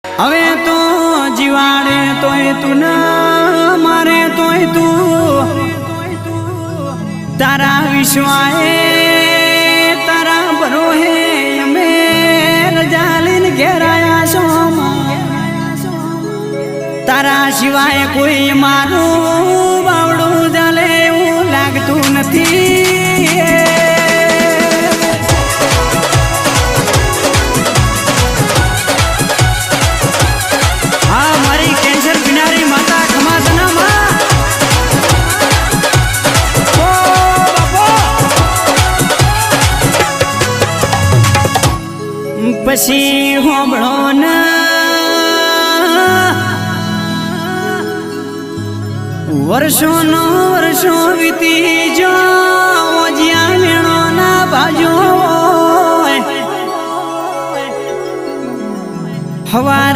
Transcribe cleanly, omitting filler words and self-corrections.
હવે તો જીવાડે તોય તું ના મારે તોય તું તારા વિશ્વાએ તારા ભરોહે અમે રજા લઈને ઘેરાયા છો તારા સિવાય કોઈ મારું બાવડું ચાલે એવું લાગતું નથી પછી હોંભળો વર્ષોનો વર્ષો વીતી જો જ્યાં મેણો ના બાજો હવાર